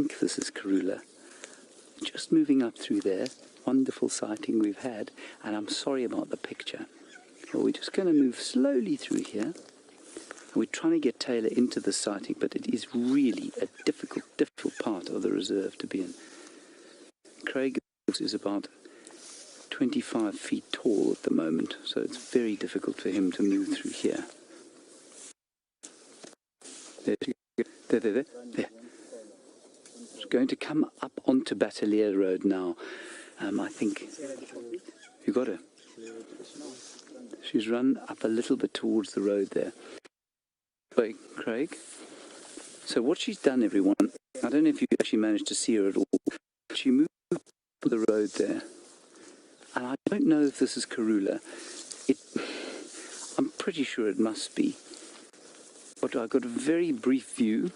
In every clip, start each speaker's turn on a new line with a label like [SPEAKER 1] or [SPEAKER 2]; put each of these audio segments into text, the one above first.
[SPEAKER 1] think this is Karula. Just moving up through there. Wonderful sighting we've had, and I'm sorry about the picture. Well, we're just going to move slowly through here. We're trying to get Tayla into the sighting, but it is really a difficult part of the reserve to be in. Craig is about 25 feet tall at the moment, so it's very difficult for him to move through here. There. She's going to come up onto Battalier Road now. I think you got her. She's run up a little bit towards the road there. Wait, Craig. So what she's done, everyone, I don't know if you actually managed to see her at all. She moved up the road there. And I don't know if this is Karula. I'm pretty sure it must be. But I got a very brief view.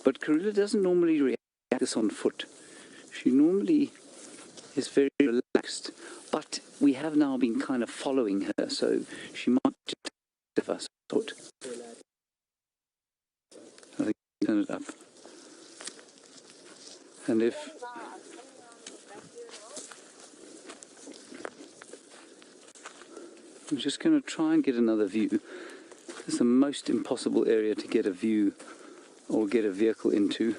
[SPEAKER 1] But Karula doesn't normally react to this on foot. She normally is very relaxed. But we have now been kind of following her, so she might just have us foot. I think turn it up. And if I'm just going to try and get another view. It's the most impossible area to get a view or get a vehicle into.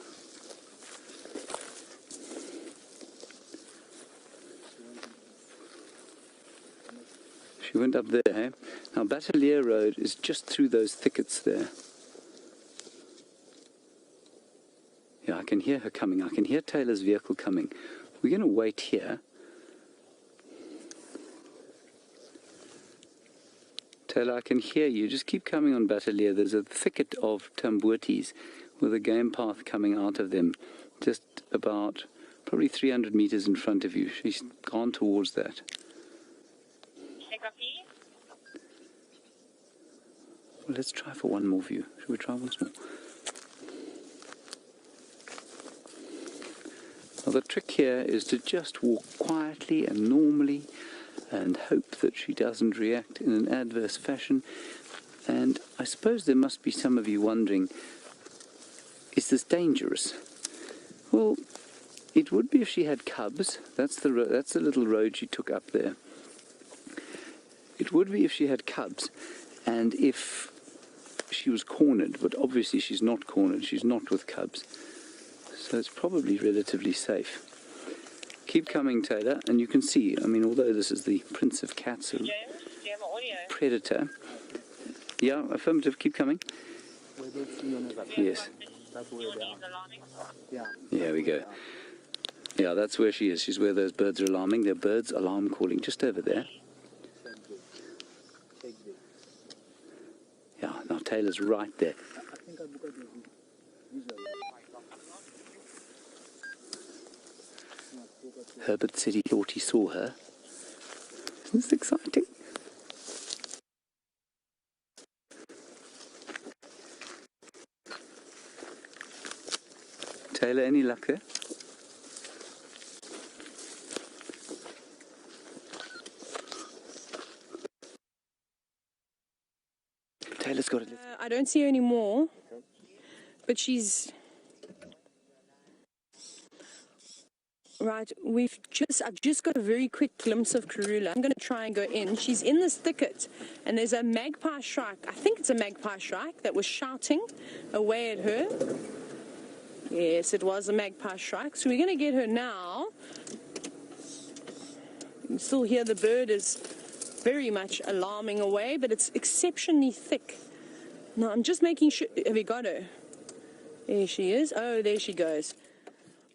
[SPEAKER 1] She went up there, eh? Now Battalier Road is just through those thickets there. Yeah, I can hear her coming. I can hear Tayla's vehicle coming. We're going to wait here. Tayla, I can hear you. Just keep coming on Battalier. There's a thicket of tambourtis with a game path coming out of them. Just about probably 300 meters in front of you. She's gone towards that. Well, let's try for one more view. Should we try once more? Well, the trick here is to just walk quietly and normally and hope that she doesn't react in an adverse fashion. And I suppose there must be some of you wondering, is this dangerous? Well, it would be if she had cubs. That's the little road she took up there. It would be if she had cubs and if she was cornered, but obviously she's not cornered. She's not with cubs. So it's probably relatively safe. Keep coming, Tayla, and you can see, I mean, although this is the Prince of Cats, a predator. Yeah, affirmative, keep coming. Yes. There we go. Yeah, that's where she is. She's where those birds are alarming. They're birds alarm calling just over there. Yeah, now Tayla's right there. Herbert said he thought he saw her. Isn't this exciting? Tayla, any luck there? Tayla's got it.
[SPEAKER 2] I don't see her anymore, but she's... Right, I've just got a very quick glimpse of Karula. I'm going to try and go in. She's in this thicket, and there's a magpie shrike. I think it's a magpie shrike that was shouting away at her. Yes, it was a magpie shrike. So we're going to get her now. You can still hear the bird is very much alarming away, but it's exceptionally thick. Now, I'm just making sure... Have you got her? There she is. Oh, there she goes.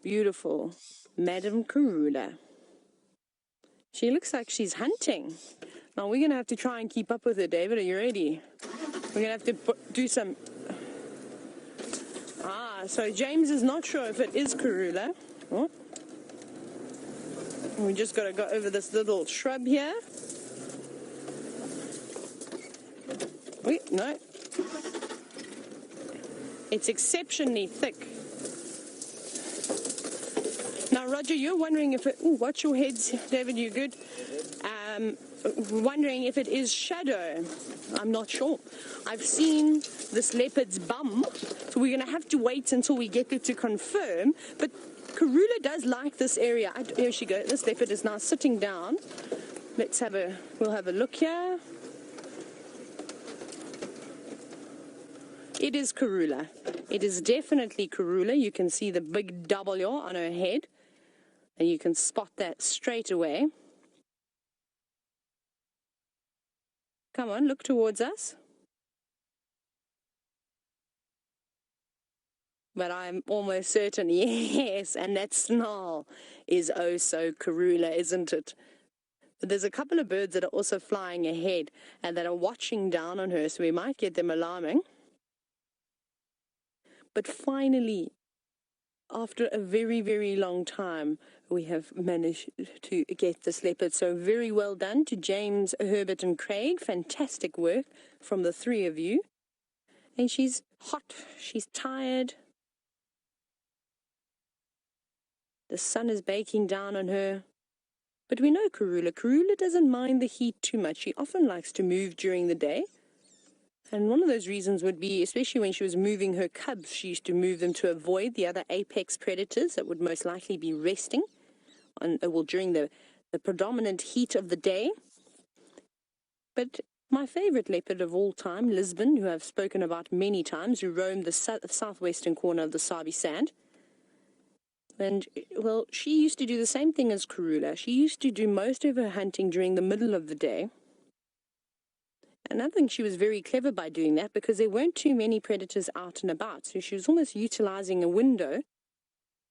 [SPEAKER 2] Beautiful. Madam Karula. She looks like she's hunting. Now we're going to have to try and keep up with her, David. Are you ready? We're going to have to do some... so James is not sure if it is Karula. Oh. We just got to go over this little shrub here. Wait, no. It's exceptionally thick. Now, Roger, you're wondering if it... Ooh, watch your heads, David, you good? wondering if it is shadow. I'm not sure. I've seen this leopard's bum, so we're going to have to wait until we get there to confirm. But Karula does like this area. Here she goes. This leopard is now sitting down. We'll have a look here. It is Karula. It is definitely Karula. You can see the big W on her head, and you can spot that straight away. Come on, look towards us. But I'm almost certain, yes, and that snarl is oh so Karula, isn't it? But there's a couple of birds that are also flying ahead and that are watching down on her, so we might get them alarming. But finally, after a very, very long time, we have managed to get this leopard. So very well done to James, Herbert and Craig. Fantastic work from the three of you. And she's hot. She's tired. The sun is baking down on her. But we know Karula. Karula doesn't mind the heat too much. She often likes to move during the day. And one of those reasons would be, especially when she was moving her cubs, she used to move them to avoid the other apex predators that would most likely be resting during the predominant heat of the day. But my favorite leopard of all time, Lisbon, who I've spoken about many times, who roamed the southwestern corner of the Sabi Sand. And, well, she used to do the same thing as Karula. She used to do most of her hunting during the middle of the day. And I think she was very clever by doing that because there weren't too many predators out and about. So she was almost utilizing a window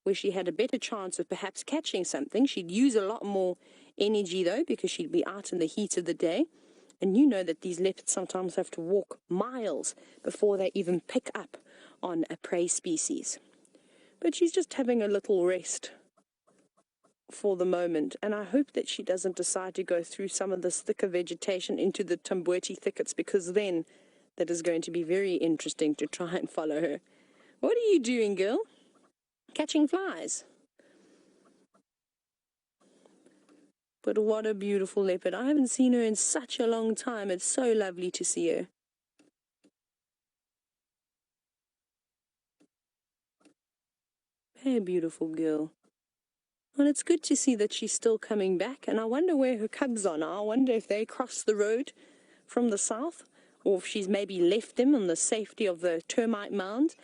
[SPEAKER 2] where she had a better chance of perhaps catching something. She'd use a lot more energy, though, because she'd be out in the heat of the day. And you know that these leopards sometimes have to walk miles before they even pick up on a prey species. But she's just having a little rest for the moment, and I hope that she doesn't decide to go through some of this thicker vegetation into the Tamboti thickets, because then that is going to be very interesting to try and follow her. What are you doing, girl? Catching flies. But what a beautiful leopard. I haven't seen her in such a long time. It's so lovely to see her. Hey, beautiful girl. And it's good to see that she's still coming back, and I wonder where her cubs are now. I wonder if they crossed the road from the south, or if she's maybe left them on the safety of the termite mound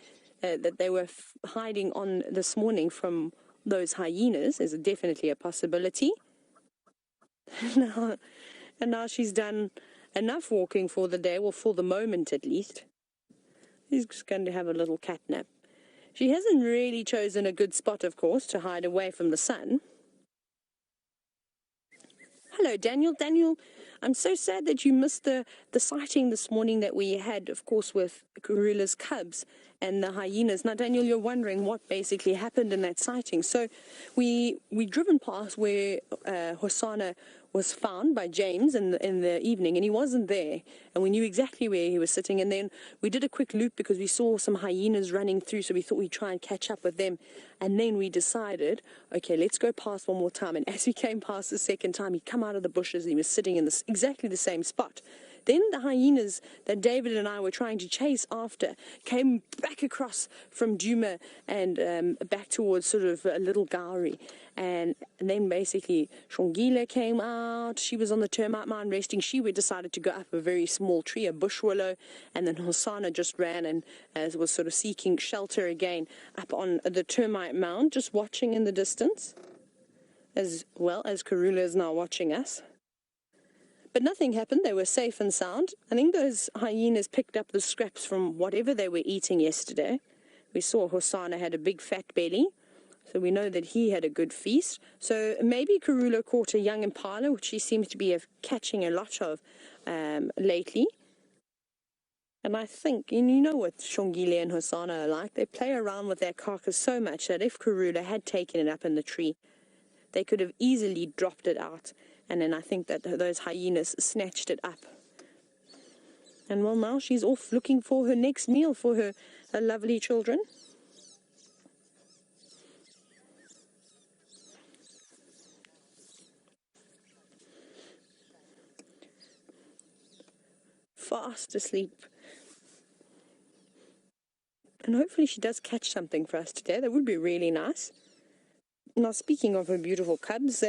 [SPEAKER 2] that they were hiding on this morning from those hyenas. Is definitely a possibility. And now she's done enough walking for the day, well, for the moment at least. She's just going to have a little cat nap. She hasn't really chosen a good spot, of course, to hide away from the sun. Hello, Daniel. Daniel, I'm so sad that you missed the sighting this morning that we had, of course, with Karula's cubs and the hyenas. Now, Daniel, you're wondering what basically happened in that sighting. So we driven past where Hosana was found by James in the evening, and he wasn't there, and we knew exactly where he was sitting. And then we did a quick loop because we saw some hyenas running through, so we thought we'd try and catch up with them. And then we decided, okay, let's go past one more time. And as we came past the second time, he'd come out of the bushes and he was sitting in exactly the same spot. Then the hyenas that David and I were trying to chase after came back across from Djuma and back towards sort of a little Gowrie. And then basically Shongile came out. She was on the termite mound resting. She decided to go up a very small tree, a bush willow. And then Hosana just ran and was sort of seeking shelter again up on the termite mound, just watching in the distance, as well as Karula is now watching us. But nothing happened. They were safe and sound. I think those hyenas picked up the scraps from whatever they were eating yesterday. We saw Hosana had a big fat belly, so we know that he had a good feast. So maybe Karula caught a young impala, which she seems to be catching a lot of lately. And I think, and you know what Shongile and Hosana are like, they play around with their carcass so much that if Karula had taken it up in the tree, they could have easily dropped it out. And then I think that those hyenas snatched it up. And well, now she's off looking for her next meal for her lovely children. fast asleep. And hopefully she does catch something for us today. That would be really nice. Now, speaking of her beautiful cubs,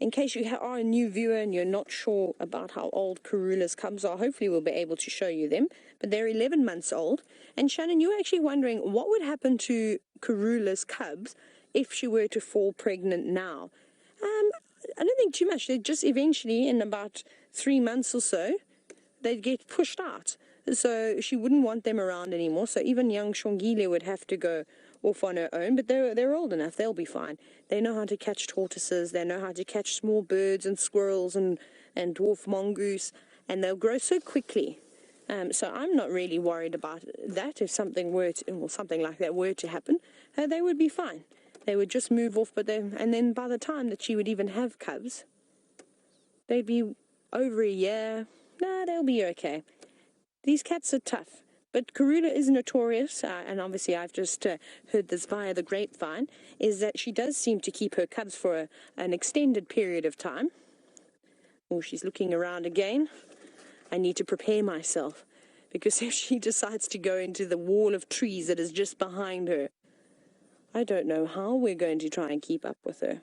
[SPEAKER 2] in case you are a new viewer and you're not sure about how old Karula's cubs are, hopefully we'll be able to show you them. But they're 11 months old. And Shannon, you were actually wondering what would happen to Karula's cubs if she were to fall pregnant now. I don't think too much. They just eventually, in about 3 months or so, they'd get pushed out. So she wouldn't want them around anymore. So even young Shongile would have to go off on her own. But they're old enough. They'll be fine. They know how to catch tortoises. They know how to catch small birds and squirrels and dwarf mongoose. And they'll grow so quickly. So I'm not really worried about that. If something like that were to happen, they would be fine. They would just move off. And then by the time that she would even have cubs, they'd be over a year. Nah, they'll be okay. These cats are tough. But Karula is notorious, and obviously I've just heard this via the grapevine, is that she does seem to keep her cubs for an extended period of time. Oh, she's looking around again. I need to prepare myself, because if she decides to go into the wall of trees that is just behind her, I don't know how we're going to try and keep up with her.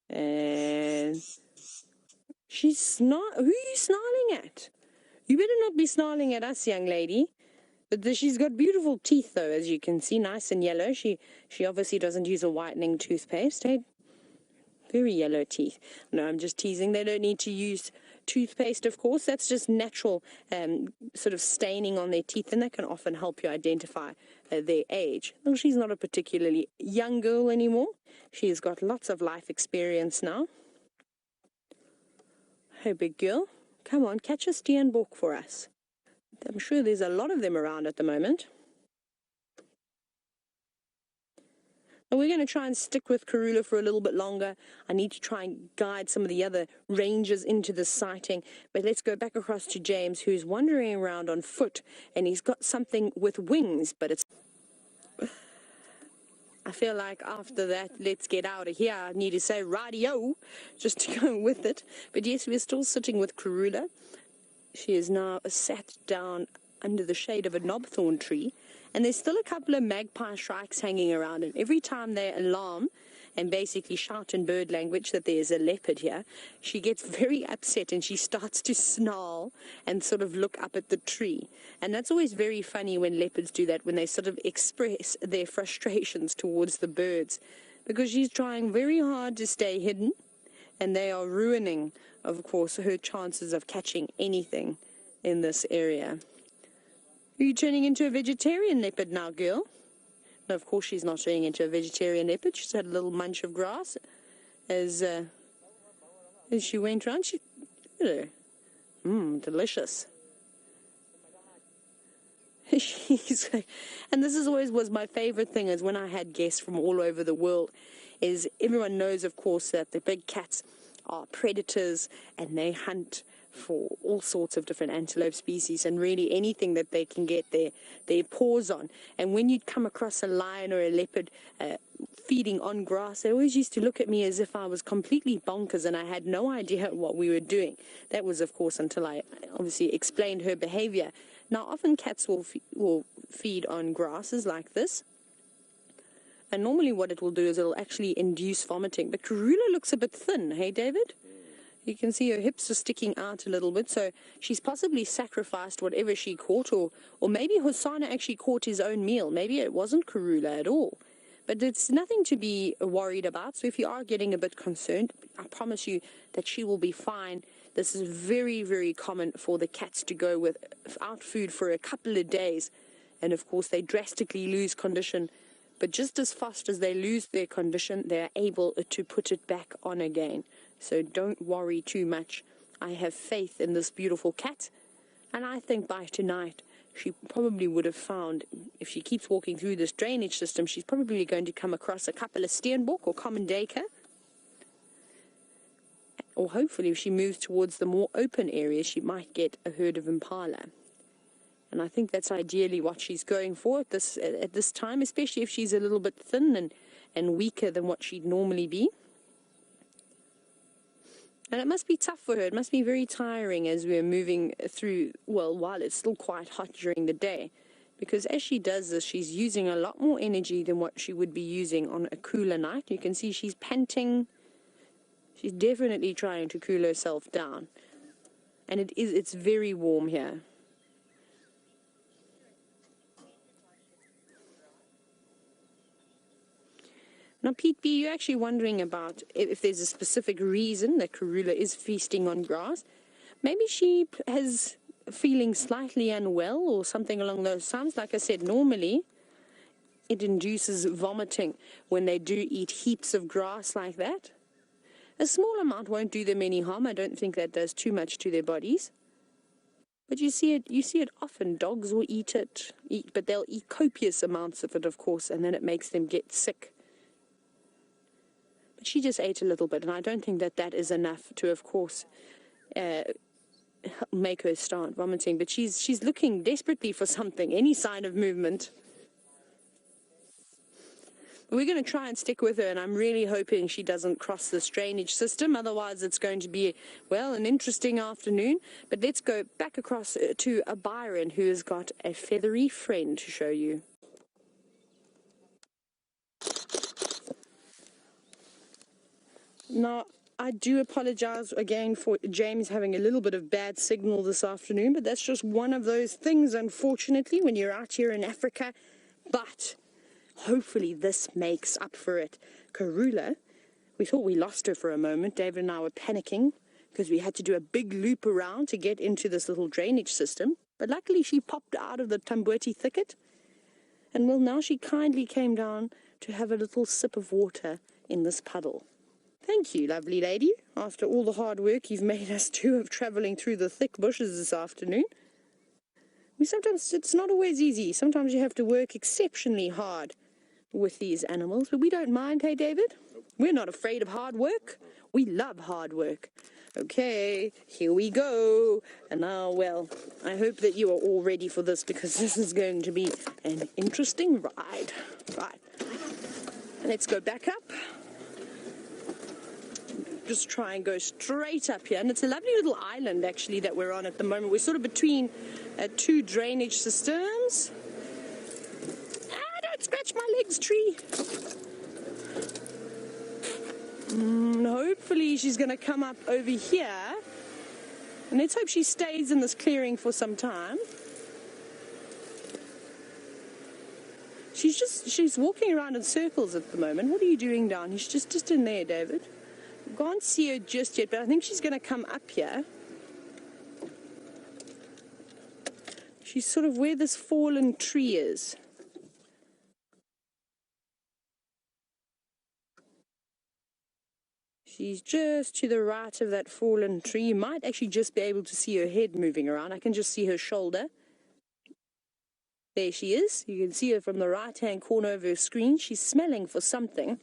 [SPEAKER 2] And she's not. Who are you snarling at? You better not be snarling at us, young lady. But she's got beautiful teeth, though, as you can see, nice and yellow. She obviously doesn't use a whitening toothpaste. Hey? Very yellow teeth. No, I'm just teasing. They don't need to use toothpaste, of course. That's just natural sort of staining on their teeth, and that can often help you identify their age. Well, she's not a particularly young girl anymore. She's got lots of life experience now. Hey, big girl. Come on, catch a steenbok for us. I'm sure there's a lot of them around at the moment. And we're going to try and stick with Karula for a little bit longer. I need to try and guide some of the other rangers into the sighting. But let's go back across to James, who's wandering around on foot. And he's got something with wings, but it's... I feel like after that, let's get out of here. I need to say radio, just to go with it. But yes, we're still sitting with Karula. She is now sat down under the shade of a knobthorn tree, and there's still a couple of magpie shrikes hanging around, and every time they alarm and basically shout in bird language that there's a leopard here, she gets very upset and she starts to snarl and sort of look up at the tree. And that's always very funny when leopards do that, when they sort of express their frustrations towards the birds, because she's trying very hard to stay hidden, and they are ruining, of course, her chances of catching anything in this area. Are you turning into a vegetarian leopard now, girl? No, of course she's not turning into a vegetarian leopard. She's had a little munch of grass as she went round. Delicious. And this is always was my favorite thing, is when I had guests from all over the world, is everyone knows, of course, that the big cats are predators and they hunt for all sorts of different antelope species and really anything that they can get their paws on. And when you'd come across a lion or a leopard feeding on grass, they always used to look at me as if I was completely bonkers and I had no idea what we were doing. That was, of course, until I obviously explained her behavior. Now, often cats will feed on grasses like this. And normally what it will do is it'll actually induce vomiting. But Karula looks a bit thin, hey, David? You can see her hips are sticking out a little bit, so she's possibly sacrificed whatever she caught, or maybe Hosana actually caught his own meal. Maybe it wasn't Karula at all. But it's nothing to be worried about, so if you are getting a bit concerned, I promise you that she will be fine. This is very, very common for the cats to go without food for a couple of days, and of course they drastically lose condition. But just as fast as they lose their condition, they're able to put it back on again. So don't worry too much. I have faith in this beautiful cat. And I think by tonight, she probably would have found, if she keeps walking through this drainage system, she's probably going to come across a couple of steenbok or common duiker. Or hopefully, if she moves towards the more open areas, she might get a herd of impala. And I think that's ideally what she's going for at this time, especially if she's a little bit thin and weaker than what she'd normally be. And it must be tough for her. It must be very tiring as we're moving through, well, while it's still quite hot during the day. Because as she does this, she's using a lot more energy than what she would be using on a cooler night. You can see she's panting. She's definitely trying to cool herself down. And it's very warm here. Now, Pete B., you're actually wondering about if there's a specific reason that Karula is feasting on grass. Maybe she has feeling slightly unwell or something along those lines. Like I said, normally it induces vomiting when they do eat heaps of grass like that. A small amount won't do them any harm. I don't think that does too much to their bodies. But you see it often. Dogs will eat it, but they'll eat copious amounts of it, of course, and then it makes them get sick. But she just ate a little bit, and I don't think that is enough to, of course, make her start vomiting. But she's looking desperately for something, any sign of movement. We're going to try and stick with her, and I'm really hoping she doesn't cross this drainage system. Otherwise, it's going to be, well, an interesting afternoon. But let's go back across to Byron, who has got a feathery friend to show you. Now, I do apologize again for James having a little bit of bad signal this afternoon, but that's just one of those things, unfortunately, when you're out here in Africa. But hopefully this makes up for it. Karula, we thought we lost her for a moment. David and I were panicking because we had to do a big loop around to get into this little drainage system. But luckily she popped out of the Tamboti thicket. And well, now she kindly came down to have a little sip of water in this puddle. Thank you, lovely lady, after all the hard work you've made us do of travelling through the thick bushes this afternoon. Sometimes it's not always easy. Sometimes you have to work exceptionally hard with these animals, but we don't mind, hey, David? We're not afraid of hard work. We love hard work. Okay, here we go. And now, well, I hope that you are all ready for this, because this is going to be an interesting ride. Right. Let's go back up. Just try and go straight up here. And it's a lovely little island, actually, that we're on at the moment. We're sort of between two drainage systems. Ah, don't scratch my legs, tree. Hopefully she's going to come up over here. And let's hope she stays in this clearing for some time. She's walking around in circles at the moment. What are you doing down here? She's just in there, David. Can't see her just yet, but I think she's going to come up here. She's sort of where this fallen tree is. She's just to the right of that fallen tree. You might actually just be able to see her head moving around. I can just see her shoulder. There she is. You can see her from the right-hand corner of her screen. She's smelling for something.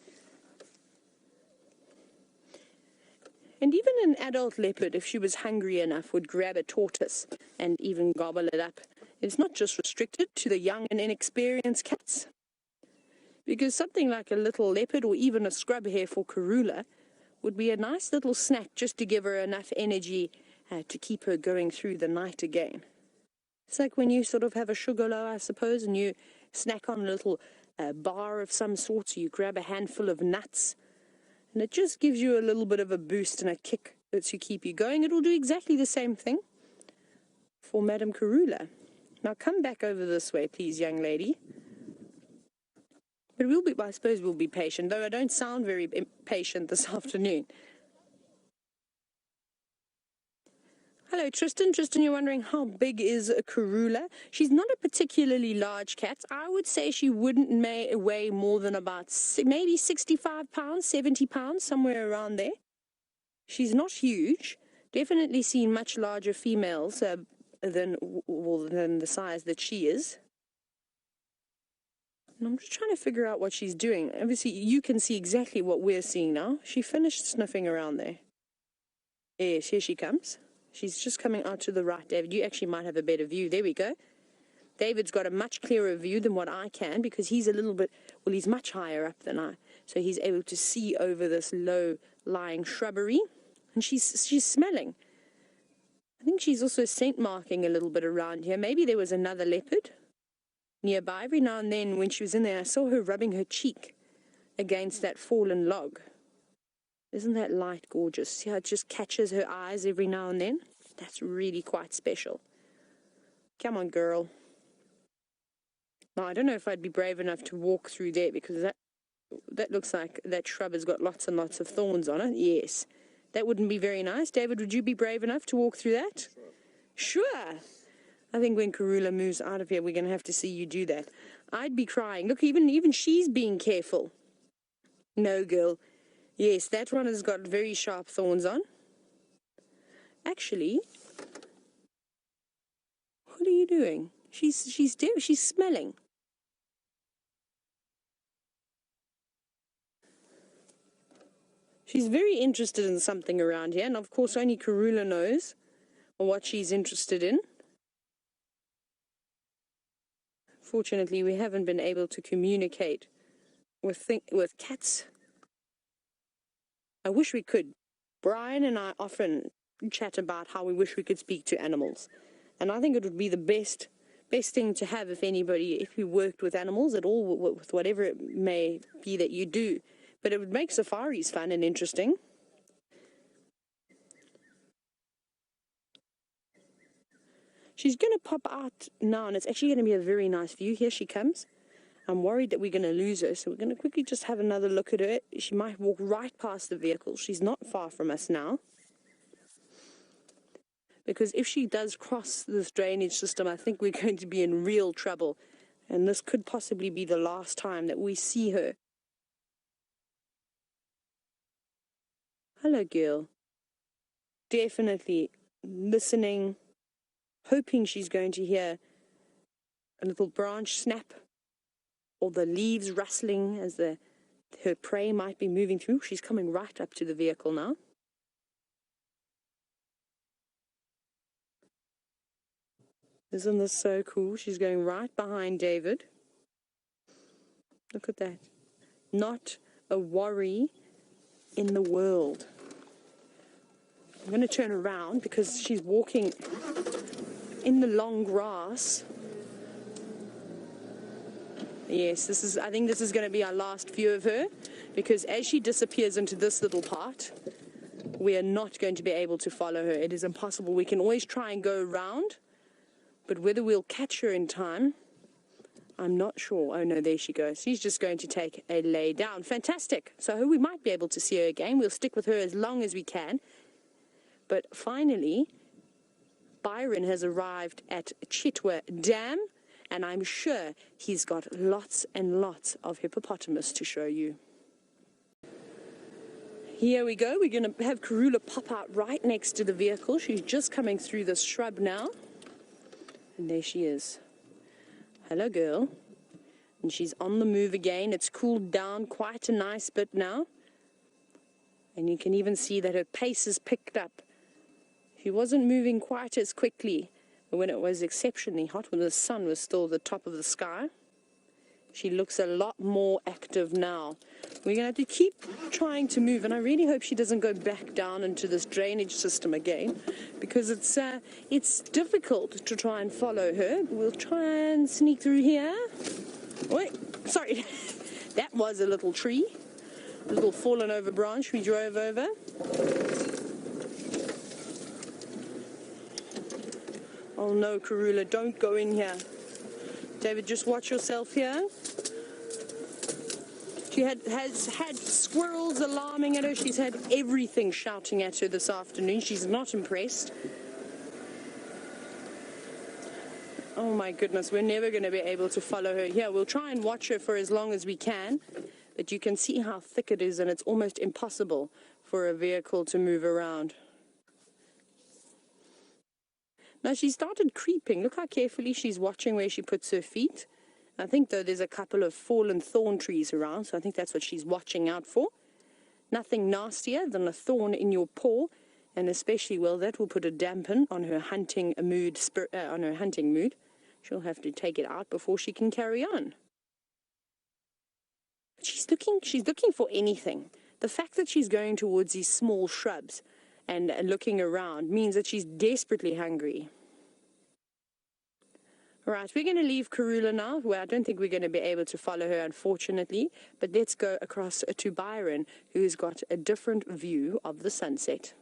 [SPEAKER 2] And even an adult leopard, if she was hungry enough, would grab a tortoise and even gobble it up. It's not just restricted to the young and inexperienced cats. Because something like a little leopard or even a scrub hare for Karula would be a nice little snack just to give her enough energy to keep her going through the night again. It's like when you sort of have a sugar low, I suppose, and you snack on a little bar of some sort, so you grab a handful of nuts. And it just gives you a little bit of a boost and a kick to keep you going. It will do exactly the same thing for Madame Karula. Now come back over this way, please, young lady. But I suppose we'll be patient, though I don't sound very patient this afternoon. Hello, Tristan. Tristan, you're wondering how big is a Karula? She's not a particularly large cat. I would say she wouldn't weigh more than about maybe 65 pounds, 70 pounds, somewhere around there. She's not huge. Definitely seen much larger females than the size that she is. And I'm just trying to figure out what she's doing. Obviously, you can see exactly what we're seeing now. She finished sniffing around there. Yes, here she comes. She's just coming out to the right, David. You actually might have a better view. There we go. David's got a much clearer view than what I can, because he's a little bit, well, he's much higher up than I. So he's able to see over this low-lying shrubbery. And she's smelling. I think she's also scent marking a little bit around here. Maybe there was another leopard nearby. Every now and then when she was in there, I saw her rubbing her cheek against that fallen log. Isn't that light gorgeous? See how it just catches her eyes every now and then? That's really quite special. Come on, girl. Now, I don't know if I'd be brave enough to walk through there, because that looks like that shrub has got lots and lots of thorns on it. Yes. That wouldn't be very nice. David, would you be brave enough to walk through that? Sure. I think when Karula moves out of here, we're going to have to see you do that. I'd be crying. Look, even she's being careful. No, girl. Yes, that one has got very sharp thorns on. Actually, what are you doing? She's smelling. She's very interested in something around here, and of course only Karula knows what she's interested in. Fortunately, we haven't been able to communicate with cats. I wish we could. Brian and I often chat about how we wish we could speak to animals, and I think it would be the best thing to have if we worked with animals at all, with whatever it may be that you do. But it would make safaris fun and interesting. She's going to pop out now, and it's actually going to be a very nice view. Here she comes. I'm worried that we're going to lose her, so we're going to quickly just have another look at her. She might walk right past the vehicle. She's not far from us now. Because if she does cross this drainage system, I think we're going to be in real trouble. And this could possibly be the last time that we see her. Hello, girl. Definitely listening, hoping she's going to hear a little branch snap or the leaves rustling as her prey might be moving through. She's coming right up to the vehicle now. Isn't this so cool? She's going right behind David. Look at that. Not a worry in the world. I'm going to turn around because she's walking in the long grass. Yes, I think this is going to be our last view of her, because as she disappears into this little part, we are not going to be able to follow her. It is impossible. We can always try and go around, but whether we'll catch her in time, I'm not sure. Oh no, there she goes. She's just going to take a lay down. Fantastic. So we might be able to see her again. We'll stick with her as long as we can. But finally, Byron has arrived at Chitwa Dam, and I'm sure he's got lots and lots of hippopotamus to show you. Here we go. We're going to have Karula pop out right next to the vehicle. She's just coming through this shrub now. And there she is. Hello, girl. And she's on the move again. It's cooled down quite a nice bit now. And you can even see that her pace is picked up. She wasn't moving quite as quickly when it was exceptionally hot, when the sun was still at the top of the sky. She looks a lot more active now. We're going to have to keep trying to move, and I really hope she doesn't go back down into this drainage system again, because it's difficult to try and follow her. We'll try and sneak through here. Wait, sorry. That was a little tree, a little fallen over branch we drove over. Oh no, Karula, don't go in here. David, just watch yourself here. She has had squirrels alarming at her. She's had everything shouting at her this afternoon. She's not impressed. Oh my goodness, we're never going to be able to follow her here. We'll try and watch her for as long as we can, but you can see how thick it is, and it's almost impossible for a vehicle to move around. Now she started creeping. Look how carefully she's watching where she puts her feet. I think, though, there's a couple of fallen thorn trees around, so I think that's what she's watching out for. Nothing nastier than a thorn in your paw, and especially, well, that will put a dampen on her hunting mood. She'll have to take it out before she can carry on. But she's looking for anything. The fact that she's going towards these small shrubs and looking around means that she's desperately hungry. Right, we're going to leave Karula now. Well, I don't think we're going to be able to follow her, unfortunately. But let's go across to Byron, who's got a different view of the sunset.